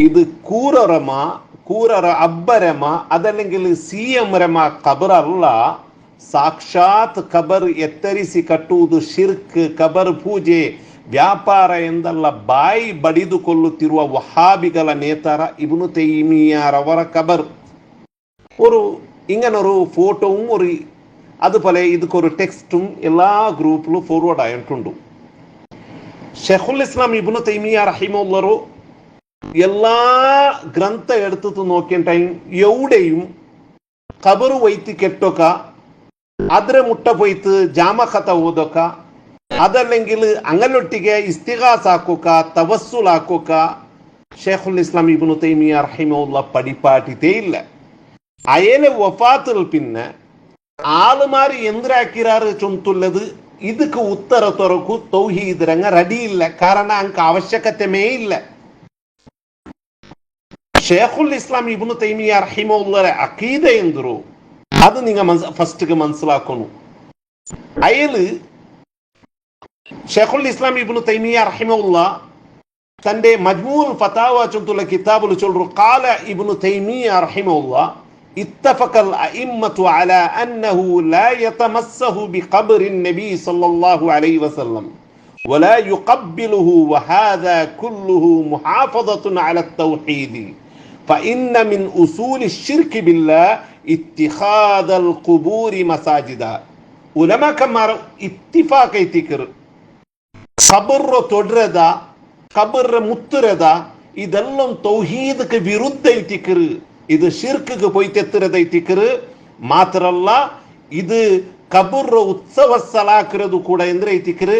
ഇത് കൂററ അബ്ബരമ അതല്ലെങ്കിൽ ಸಿಎಂರಮ ಕಬರಲ್ಲ. ಸಾಕ್ಷಾತ್ ಕಬರ್ ಎತ್ತರಿಸಿ ಕಟ್ಟುವುದು ಶಿರ್ಕ್, ಕಬರ್ ಪೂಜೆ ವ್ಯಾಪಾರ ಎಂದಲ್ಲ ಬಾಯಿ ಬಡಿದುಕೊಳ್ಳುತ್ತಿರುವ ವಹಾಬಿಗಳ ನೇತಾರ ഇബ്നു തൈമിയ്യറവರ കബർ. ഇങ്ങനൊരു ഫോട്ടോവും അതുപോലെ ഇതൊരു ടെക്സ്റ്റും എല്ലാ ഗ്രൂപ്പിലും ഫോർവേഡ് ആയിട്ടുണ്ട്. ഷെയ്ഖുൽ ഇസ്ലാം ഇബ്നു തൈമിയ്യ റഹിമഹുല്ലാഹു എല്ലാ ഗ്രന്ഥ എടുത്തിട്ട് നോക്കിയ ടൈം എവിടെയും കബറ് വൈത്തി കെട്ടൊക്ക അതിരെ മുട്ട പോയിട്ട് ജാമഖത ഓതൊക്ക അതല്ലെങ്കിൽ അങ്ങനൊട്ടിಗೆ ഇസ്തിഗാസ് ആക്കുക തവസ്സുൽ ആക്കുക ഷെയ്ഖുൽ ഇസ്ലാം ഇബ്നു തൈമിയ്യ റഹിമഹുല്ലാഹ് പഠിപ്പാട്ടിത്തേ ഇല്ല. അയാളെ വഫാത്തിൽ പിന്നെ ആളുമാര് എന്തിനാക്കിറാറ് ചൊന്തുള്ളത് ಇದಕ್ಕೆ ಉತ್ತರ ತೊರಕು ತೌಹೀದ್ ರಂಗ ರೆಡಿ ಇಲ್ಲ. ಕಾರಣ ಅಂಕ ಅವಶ್ಯಕತೆಯೇ ಇಲ್ಲ. ഷെയ്ഖുൽ ഇസ്ലാം ഇബ്നു തൈമിയ്യ റഹിമഹുല്ലാഹ് അഖീദ ಎಂದರು അത് നിങ്ങൾ ഫസ്റ്റ് മനസ്സിലാക്കുന്നു. അയാള് ഷെയ്ഖുൽ ഇസ്ലാം ഇബ്നു തൈമിയ്യ റഹിമഹുല്ലാഹ് തന്റെ മജ്മൂഉൽ ഫതാവ ചൊല്ലുള്ള കിതാബിൽ ചൊല്ലു ഖാല ഇബ്നു തൈമിയ്യ റഹിമഹുല്ലാഹ് اتفق الأئمة على أنه لا يتمسه بقبر النبي صلى الله عليه وسلم ولا يقبله وهذا كله محافظة على التوحيد فإن من أصول الشرك بالله اتخاذ القبور مساجدا. علماء كما اتفاق يتكر قبر تدردا قبر متردا ഇതെല്ലാം തൗഹീദ്ക്ക് വിരുദ്ധ ഇത് ഷിർക്കിക്ക് പോയി തെത്തുരതൈത്തിക്കറ് മാത്രല്ല ഇത് കബുർ ഉത്സവ സ്ഥലാക്കുന്നത് കൂടെ എന്തിരൈത്തിക്കറ്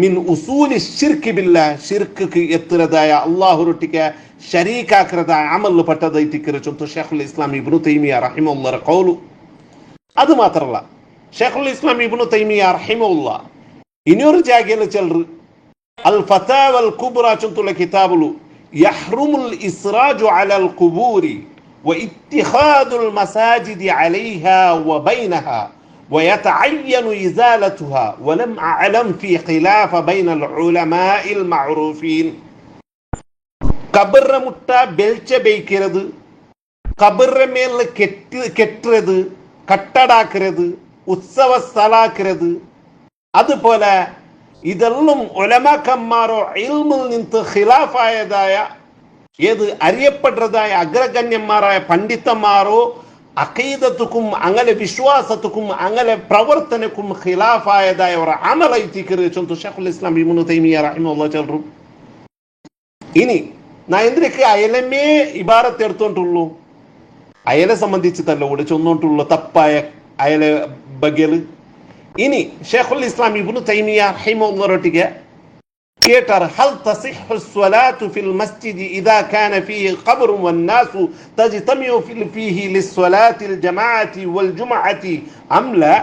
മിൻ ഉസൂലി ഷിർക്ക് ബില്ലാ ഷിർക്കിക്ക് എത്തുരതായ അല്ലാഹുരൊട്ടിക്ക് ശരീകാക്കറതായ അമൽ പെട്ടതൈത്തിക്കറ് ചൊല്ಲು ഷെയ്ഖുൽ ഇസ്ലാം ഇബ്നു തൈമിയ്യ റഹിമഹുല്ലാഹ് ഖൗലു. അത് മാത്രല്ല ഷെയ്ഖുൽ ഇസ്ലാം ഇബ്നു തൈമിയ്യ റഹിമഹുല്ലാഹ് ഇനിയൊരു ജാഗയിൽ ചൊല്ലു അൽ ഫതാവൽ കുബ്ര ചൊല്ലുള്ള കിതാബുലു യഹ്റുമുൽ ഇസ്റാജു അലൽ ഖുബൂരി واتخاذ المساجد عليها وبينها ويتعين إزالتها ولم أعلم في خلاف بين العلماء المعروفين. കബറ മുട്ട ബെൽച്ച ബേക്കുന്നത് കബറ മേൽ കെട്ടുന്നത് കട്ടടാക്കുന്നത് ഉത്സവ സ്ഥലാക്കുന്നത് അതുപോലെ ഇതെല്ലാം ഉലമാക്കന്മാരോ ഇൽമിൽ നിന്ന് ഖിലാഫായതായ ഏത് അറിയപ്പെട്ടതായ അഗ്രഗണ്യന്മാരായ പണ്ഡിതന്മാരോ അഖീദത്തുക്കും അങ്ങനെ വിശ്വാസത്തുക്കും അങ്ങനെ പ്രവർത്തനക്കും ഖിലാഫായതായ ഒരു അമലൈത്തിക്കറ് ചൊല്ಲು ഷെയ്ഖുൽ ഇസ്ലാം ഇബ്നു തൈമിയ്യ റഹിമഹുല്ലാഹ് ചൊല്ലു. ഇനി നാ എന്തിനൊക്കെ അയലമേ ഇബാറത്ത് എടുത്തോണ്ടുള്ളൂ അയലെ സംബന്ധിച്ചിട്ടല്ല ഇവിടെ ചൊന്നോണ്ടുള്ളൂ തപ്പായ അയലെ ബഗല്. ഇനി ഷെയ്ഖുൽ ഇസ്ലാം ഇബ്നു തൈമിയ്യ റഹിമഹുല്ലാഹ് കേട്ടാർ ഹൽ തസിഹു സ്വലാത്തു ഫിൽ മസ്ജിദി ഇദാ കാന ഫീഹി ഖബ്റുൻ വന്നാസു തജ്തമിഉ ഫീഹി ലിസ്വലാത്തിൽ ജമാഅത്തി വൽ ജുമുഅത്തി അം ലാ.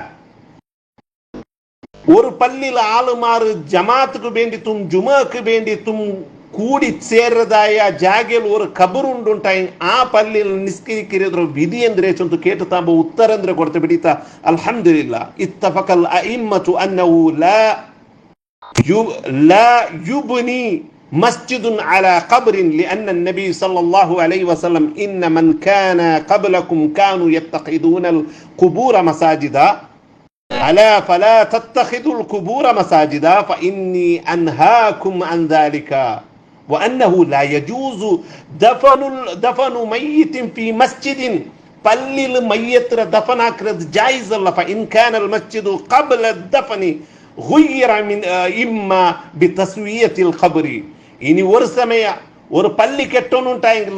ഒരു പള്ളിയിൽ ആളുമാർ ജമാഅത്തുക്ക് വേണ്ടിയിട്ടും ജുമുഅക്ക് വേണ്ടിയിട്ടും കൂടി ചേർന്നതായ ജാഗയിൽ ഒരു ഖബറുണ്ടുണ്ടായി ആ പള്ളിയിൽ നിസ്കരിക്കുന്ന വിധി എന്തിനെ ചൊല്ಲು കേട്ടുത്താകുമ്പോൾ ഉത്തരേന്ദ്ര കൊടുത്ത് പിടിത്ത അൽഹംദുലില്ലാ ഇത്തഫഖൽ അഇമ്മതു അന്നഹു لا يبني مسجد على قبر لأن النبي صلى الله عليه وسلم إن من كان قبلكم كانوا يتخذون القبور مساجدا ألا فلا تتخذوا القبور مساجدا فإني أنهاكم عن ذلك وأنه لا يجوز دفن ميت في مسجد പള്ളിയിൽ മയ്യത്തിനെ ദഫനാക്കുന്നത് ജായിസ് അല്ല. فإن كان المسجد قبل الدفن ഇനി ഒരു സമയ ഒരു പള്ളി കെട്ടോന്നുണ്ടായെങ്കിൽ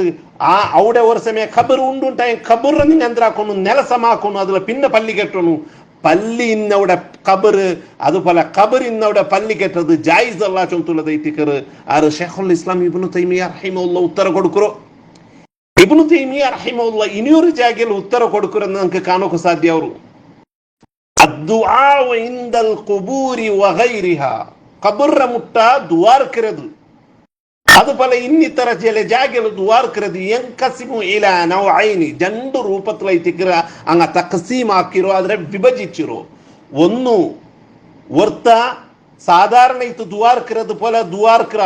ആ അവിടെ ഒരു സമയ ഖബർ ഉണ്ടുണ്ടായി ഖബർ നിങ്ങൾ എന്താക്കുന്നു നെലസമാക്കുന്നു അതിൽ പിന്നെ പള്ളി കെട്ടോന്നു പള്ളി ഇന്നവിടെ ഖബർ അതുപോലെ ഖബർ ഇന്നവിടെ പള്ളി കെട്ടത് ജായിസ് അല്ല ചൊല്ലുള്ളത് ഇത്തിക്കറ് ആര് ഷെയ്ഖുൽ ഇസ്ലാം ഇബ്നു തൈമിയ്യ റഹിമഹുല്ലാഹ് ഉത്തര കൊടുക്കുറോ. ഇബ്നു തൈമിയ്യ റഹിമഹുല്ലാഹ് ഇനിയൊരു ജാഗയിൽ ഉത്തര കൊടുക്കുറെന്ന് നമുക്ക് കാണോಕೆ സാധ്യ ಅವರು الدعاء عند القبور وغيرها قبر മുട്ട ദ്വാർക്കരത് അതുപോലെ ಇನ್ನಿತರ ചില ജാഗയിൽ ദ്വാർക്കരത് യൻകസിമു ഇലാ നൗഐനി രണ്ട് രൂപത്തിലായിട്ടിക്കറ അങ്ങ തഖസീം ആക്കിರೋ ಅದರ ವಿಭಜಿಸಿರೋ. ಒಂದು ವರ್ತ ಸಾಧಾರಣ ಇತ್ತು ದ್ವಾರ್ಕರದು പോലെ ദ്വാർക്കര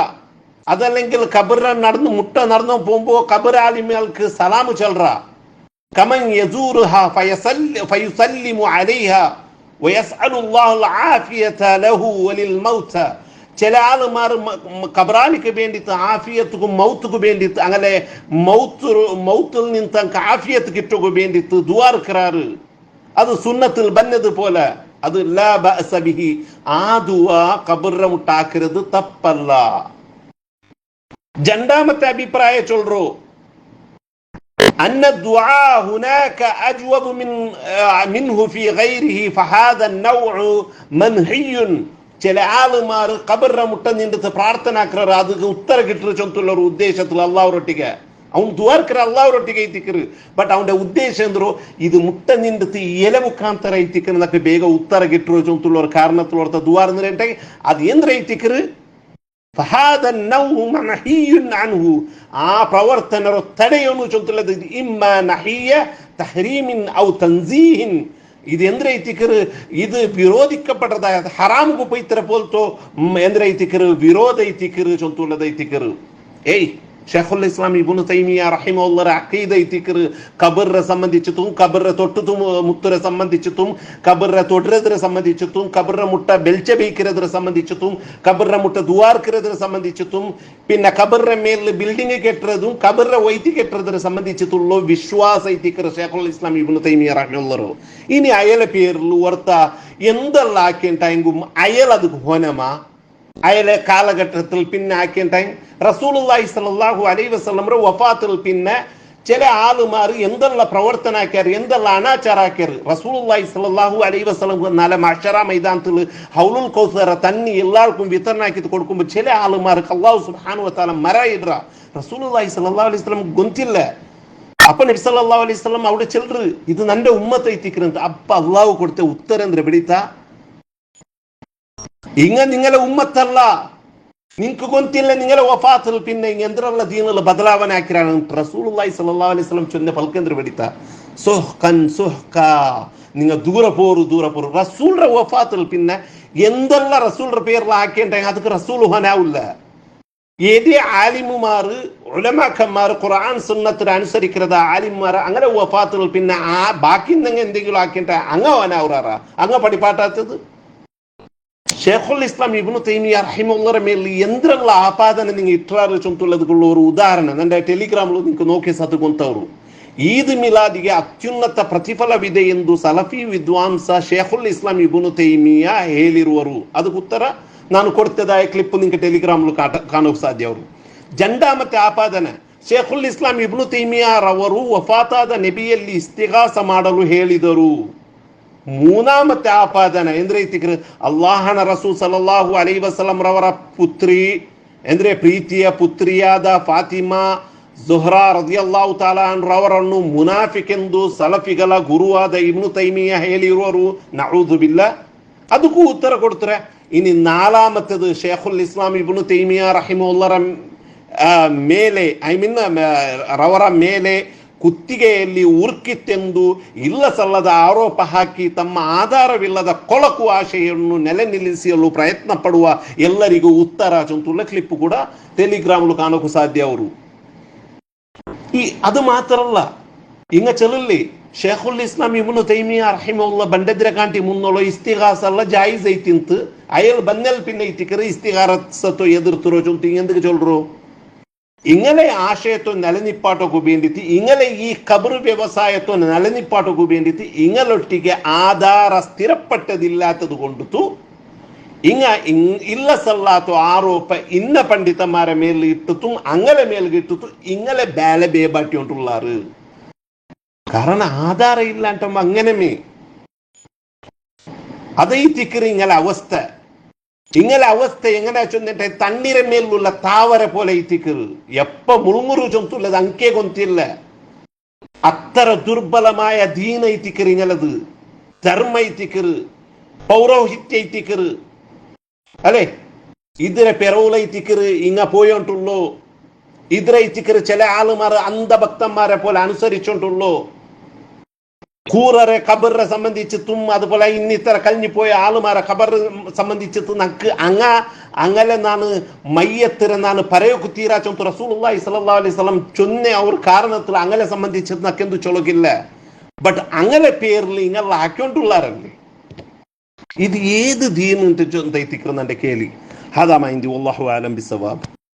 അതല്ലെങ്കിൽ ഖബർ നടന്നു നടന്നു പോകുമ്പോ ഖബർ ആലിമുകൾക്ക് സലാം ചൊല്ലറ. കമൻ യസൂറുഹാ ഫയുസല്ലിമു അലൈഹാ വയസ്അലുല്ലാഹുൽ ആഫിയത ലഹു വലിൽ മൗത. ചില ആളുമാർ ഖബറാലിക്ക് വേണ്ടിയിട്ട് ആഫിയത്തുക്കും മൗത്തുക്കും വേണ്ടിയിട്ട് അങ്ങനെ മൗത്തിൽ നിന്ന് ആഫിയത്ത് കിട്ടുക വേണ്ടിയിട്ട് ദുആർക്കറാറ്. അത് സുന്നത്തിൽ ബന്നത് പോലെ അത് ലാ ബഅസ ബിഹി. ആ ദുആ ഖബറ മുട്ടാക്കരുത്, തപ്പല്ല. രണ്ടാമത്തെ അഭിപ്രായം ചൊല്ലറോ അന്ന ദുആ ഹുനാക അജ്വബ് മിൻഹു ഫീ ഗൈരിഹി ഫഹാദ നൗഉ മൻഹിയുൻ. ചില ആളുമാർ ഖബറ മുട്ട നിന്നിട്ട് പ്രാർത്ഥന ആക്കറ, ಅದಕ್ಕೆ ಉತ್ತರ ಗಿಟ್ಟರು ಚೊಂತುಳ್ಳವರು ಉದ್ದೇಶത്തിൽ ಅಲ್ಲಾಹರೊಟ್ಟಿಗೆ ಅವನು ದುವಾರ್ಕರ ಅಲ್ಲಾಹರೊಟ್ಟಿಗೆ ಐತಿಕ್ಕರು. ಬಟ್ ಅವನ ಉದ್ದೇಶ ಅಂದ್ರು ಇದು ಮುಟ್ಟ ನಿಂದಿತ್ತು ಎಲೆ ಮುಖಾಂತರ ಐತಿಕ್ಕರು ನಕ್ಕೆ ಬೇಗ ಉತ್ತರ ಗಿಟ್ಟರು ಚೊಂತುಳ್ಳವ್ರ ಕಾರಣத்துல ದುವಾರ್ ಅಂದ್ರೆ ಅದು ಏನ್ರ ಐತಿಕ್ಕರು ಫಹಾದ ನೌಹು ಮನಹಿಯುನ್ ಅನ್ಹು. ಆ ಪ್ರವರ್ತನರು ತಡೆಯೋನು ಚೊಂತುಳ್ಳದು ಇಮ್ಮ ನಹಿಯ ತಹರೀಮಿನ್ ಔ ತನ್ಜೀಹಿನ್. ಇದು ಎಂದ್ರೆ ಐತಿಕರು ಇದು ವಿರೋಧಿக்கப்பಟ್ಟದ ಹರಾಮ್ಗೂ ಪೈತರ ಪೋಲ್ತೋ ಎಂದ್ರೆ ಐತಿಕರು ವಿರೋಧ ಐತಿಕರು ಚೊಂತುಳ್ಳದ ಐತಿಕರು. ಏಯ್ ഷെയ്ഖുൽ ഇസ്ലാം ഇബ്നു തൈമിയ റഹിമഹുല്ലാഹ് അഖീദ ഇത്തിക്കർ ഖബറിനെ സംബന്ധിച്ചിട്ടും ഖബറിനെ തൊട്ടുതും മുത്തുരെ സംബന്ധിച്ചിട്ടും ഖബറിനെ തൊടുന്നതിനെ സംബന്ധിച്ചിട്ടും ഖബറിനെ മുട്ട ബെൽച്ച ബേക്കുന്നതിനെ സംബന്ധിച്ചിട്ടും ഖബറിനെ മുട്ട ദുആർക്കുന്നതിനെ സംബന്ധിച്ചിട്ടും പിന്നെ ഖബറിനെ മേൽ ബിൽഡിംഗ് കെട്ടുന്നതും ഖബറിനെ വൈത്തി കെട്ടുന്നതിനെ സംബന്ധിച്ചിട്ടുള്ള വിശ്വാസ ഇത്തിക്കർ ഷെയ്ഖുൽ ഇസ്ലാം ഇബ്നു തൈമിയ റഹിമഹുല്ലാഹ്. ഇനി അയലെ പേരിൽ ഓർത്ത എന്തെല്ലാം ആക്കിയിട്ടായെങ്കും അയൽ അത് ഹോനമാ അയലെ കാലഘട്ടത്തിൽ പിന്നെ ആക്കിയിട്ടായി റസൂലുള്ളാഹി സ്വല്ലല്ലാഹു അലൈഹി വസല്ലം വഫാത്തിൽ പിന്നെ ചില ആളുമാർ എന്തെല്ലാം പ്രവർത്തന ആക്കിയാർ, എന്തെല്ലാം അനാചാരം ആക്കിയാർ. റസൂലുള്ളാഹി സ്വല്ലല്ലാഹു അലൈഹി വസല്ലം നാളെ മഹ്ശറ മൈതാനത്തിൽ ഹൗലുൽ കൗസറ തന്നി എല്ലാവർക്കും വിതരണ ആക്കി കൊടുക്കുമ്പോൾ ചില ആളുമാർക്ക് അല്ലാഹു സുബ്ഹാനഹു വ തആല മര ഇಡ್ರ. റസൂലുള്ളാഹി സ്വല്ലല്ലാഹു അലൈഹി വസല്ലം ಗೊತ್ತಿಲ್ಲ. ಅಪ್ಪ ನಬಿ ಸಲ್ಲಲ್ಲಾಹು ಅಲೈಹಿ ವಸಲ್ಲಂ അവിടെ ചെല്ലರು ಇದು ನನ್ನ ಉಮ್ಮತ್ ಐತಿಕ್ರಂತ. ಅಪ್ಪ ಅಲ್ಲಾಹು ಕೊಡ್ತೆ ಉತ್ತರ ಅಂದ್ರೆ ಬಿಡಿತಾ ഇങ്ങ നിങ്ങളെ ഉമ്മത്തല്ല, നിങ്ങൾക്ക് ಗೊತ್ತಿಲ್ಲ നിങ്ങളെ വഫാത്തിൽ പിന്നെ എന്തെല്ലാം ദീനുള്ള ബദലാവന ആക്കിയാണ്. റസൂലുള്ളാഹി സ്വല്ലല്ലാഹു അലൈഹി വസല്ലം ചൊന്ന പൽക്കಂದ್ರ ಬಿಡಿತಾ സുഹ്കൻ സുഹ്ക, നിങ്ങൾ ദൂര പോರು. റസൂലുടെ വഫാത്തിൽ പിന്നെ എന്തെല്ലാം റസൂലുടെ പേരിൽ ആക്കിയിട്ടുണ്ടെങ്കിൽ അതൊക്കെ റസൂൽ ഹനാവില്ല. ഏതേ ആലിമുമാർ ഉലമാക്കന്മാർ ഖുർആൻ സുന്നത്തിന് അനുസരിക്കുന്നത് ആലിമുമാർ അങ്ങനെ വഫാത്തിൽ പിന്നെ ആ ബാക്കി എന്തെങ്കിലും ആക്കിയിട്ട് അങ്ങ ഹനാവുറാറ അങ്ങ പടിപ്പാട്ടാത്തത്. ഷെയ്ഖുൽ ഇസ്ലാം ഇബ്നു തൈമിയ റഹിമഹുല്ലാഹ് മേൽ എന്തെല്ലാം ആപാദന നിങ്ങൾ ഇಟ್ರಾರು ಚೊಂತುಳ್ಳದಕ್ಕುള്ള ഒരു ಉದಾಹರಣೆ ನನ್ನ ಟೆಲಿಗ್ರಾಮ್ಲು നിങ്ങൾക്ക് നോക്കി ಸತ್ತುಕೊಂತವರು. ಈದ್ ಮಿಲಾದಿಗೆ ಅತ್ಯುನ್ನತ ಪ್ರತಿಫಲವಿದೆ ಎಂದು ಸಲಫಿ ವಿದ್ವಾಂಸ ಶೇಖುಲ್ ಇಸ್ಲಾಂ ಇಬ್ನು ತೈಮಿಯಾ ಹೇಳಿರುವರು. ಅದಕ್ಕೆ ಉತ್ತರ ನಾನು ಕೊಡ್ತೇದಾಯ ಕ್ಲಿಪ್ ನಿಮಗೆ ಟೆಲಿಗ್ರಾಮ್ಲು ಕಾಣೋಕೆ ಸಾಧ್ಯ. ಅವರು ಜಂಡಾಮತೆ ಆಪಾದನೆ ಶೇಖುಲ್ ಇಸ್ಲಾಂ ಇಬ್ನು ತೈಮಿಯಾ ರವರು ವಫಾತಾದ ನಬಿಯಲ್ಲಿ ಇಸ್ತಿಗಾಸ ಮಾಡಲು ಹೇಳಿದರು. ಮೂನಾಮത്തെ ಆಪಾದನೆ ಎಂದ್ರೆ ಐತಿಕ್ರ ಅಲ್ಲಾಹನ ರಸೂಲ್ ಸಲ್ಲಲ್ಲಾಹು ಅಲೈಹಿ ವಸಲ್ಲಂ ರವರ ಪುತ್ರಿ ಎಂದ್ರೆ ಪ್ರೀತಿಯ ಪುತ್ರಿಯಾದ ಫಾತಿಮಾ ಜುಹ್ರಾ ರದಿಯಲ್ಲಾಹು ತಾಲಾ ರವರನ್ನು ಮುನಾಫಿಕ್ ಎಂದು ಸಲಫಿಗಳ ಗುರುವಾದ ಇಬ್ನು ತೈಮಿಯಾ ಹೇಳಿರುವರು. ನಊದು ಬಿಲ್ಲಾ. ಅದಕ್ಕೂ ಉತ್ತರ ಕೊಡ್ತಾರೆ. ಇನ್ನು ನಾಲಾಮತ್ತದು ಶೇಖುಲ್ ಇಸ್ಲಾಂ ಇಬ್ನು ತೈಮಿಯಾ ರಹಿಮಹುಲ್ಲಾಹ್ ಮೇಲೆ ರವರ ಮೇಲೆ ಕುತ್ತಿಗೆಯಲ್ಲಿ ಉರ್ಕಿತ್ತೆಂದು ಇಲ್ಲ ಸಲ್ಲದ ಆರೋಪ ಹಾಕಿ ತಮ್ಮ ಆಧಾರವಿಲ್ಲದ ಕೊಳಕು ಆಶೆಯನ್ನು ನೆಲೆ ನಿಲ್ಲಿಸಲು ಪ್ರಯತ್ನ ಪಡುವ ಎಲ್ಲರಿಗೂ ಉತ್ತರ ಚೊಂತುಳ್ಳ ಕ್ಲಿಪ್ ಕೂಡ ಟೆಲಿಗ್ರಾಮ್ಲು ಕಾಣೋಕು ಸಾಧ್ಯ. ಅವರು ಅದು ಮಾತ್ರ ಅಲ್ಲ, ಹಿಂಗ ಚಲಲ್ಲಿ ಶೇಖುಲ್ ಇಸ್ಲಾಂ ಇಬ್ನು ತೈಮಿಯಾ ರಹಿಮಹುಲ್ಲಾಹ್ ಬಂಡೆದ್ರೆ ಕಾಂಟಿ ಮುನ್ನೋಳು ಇಸ್ತಿಗಾಸ ಅಲ್ಲ ಜಾಯಿಸ್ ಐತಿಂತ ಅಯಲ್ ಬನ್ನೆಲ್ ಪಿನ್ನ ಐತಿಕರ ഇസ്തിഗാറത്തോ എതിർത്തുറോ ചൊന്തി എന്തൊക്കെ ചൊല്ലറോ. ഇങ്ങനെ ആശയത്തോ നിലനിപ്പാട്ടൊക്കെ വേണ്ടിയിട്ട് ഇങ്ങനെ ഈ ഖബർ വ്യവസായത്തോ നിലനിപ്പാട്ടൊക്കെ വേണ്ടിയിട്ട് ഇങ്ങളൊട്ടിಗೆ ആധാര സ്ഥിരപ്പെട്ടതില്ലാത്തത് കൊണ്ടു ಇಲ್ಲ ಸಲ್ಲಾತು ಆರೋಪ ಇನ್ನ ಪಂಡಿತಮಾರ ಮೇಲೆ ಇಟ್ಟು ಅಂಗಲ ಮೇಲ್ಗೆ ಇಟ್ಟು ಇಂಗಲೆ ಬೇಲೆ ಬೇಬಾಟಿ ಉಂಟುಳ್ಳಾರು. ಕಾರಣ ಆಧಾರ ಇಲ್ಲ ಅಂಟಮ್ಮ അങ്ങനമേ അതൈത്തിക്കറ് ഇങ്ങനെ അവസ്ഥ. ഇങ്ങനെ അവസ്ഥ എങ്ങനെ ചൊന്നിട്ട് തണ്ണീരെ മേലുള്ള താവര പോലെ ಐತಿക്കರು എപ്പ മുളുമുറു ചൊന്തുള്ളത് ಅಂಕೆ ಗೊತ್ತಿಲ್ಲ. അത്ര ദുർബലമായ ദീന ಐತಿക്കರು ഇങ്ങനത് ധർമ്മ ಐತಿക്കರು പൗരോഹിത്യ ಐತಿക്കರು അല്ലെ ഇതിനെ പെറവുലൈത്തിക്കറ് ഇങ്ങ പോയോണ്ടുള്ളൂ. ഇതിനെ ചില ആളുമാർ അന്ധഭക്തന്മാരെ പോലെ അനുസരിച്ചോണ്ടുള്ളൂ. കൂററെ ഖബറിനെ സംബന്ധിച്ചിട്ടും അതുപോലെ ഇന്നിത്ര കഴിഞ്ഞുപോയ ആളുമാരെ ഖബർ സംബന്ധിച്ചിട്ട് നമുക്ക് അങ്ങനെന്നാണ് മയ്യത്തിരെന്നാണ് പരയൊക്കെ തീരാച്ചൊന്ന് റസൂലുള്ളാഹി സ്വല്ലല്ലാഹു അലൈഹി വസല്ലം ചൊന്നെ അവർ കാരണത്തിൽ അങ്ങനെ സംബന്ധിച്ചിട്ട് നക്കെന്തു ചൊലകില്ല. ബട്ട് അങ്ങനെ പേരിൽ ഇങ്ങനെ ആക്കിക്കൊണ്ടുള്ളാരല്ലേ ഇത് ഏത് ദീൻ എത്തിക്കുന്നുണ്ട് കേളി. ഹദാ മൈൻഡി വല്ലാഹു അലം ബിസ്സവാബ്.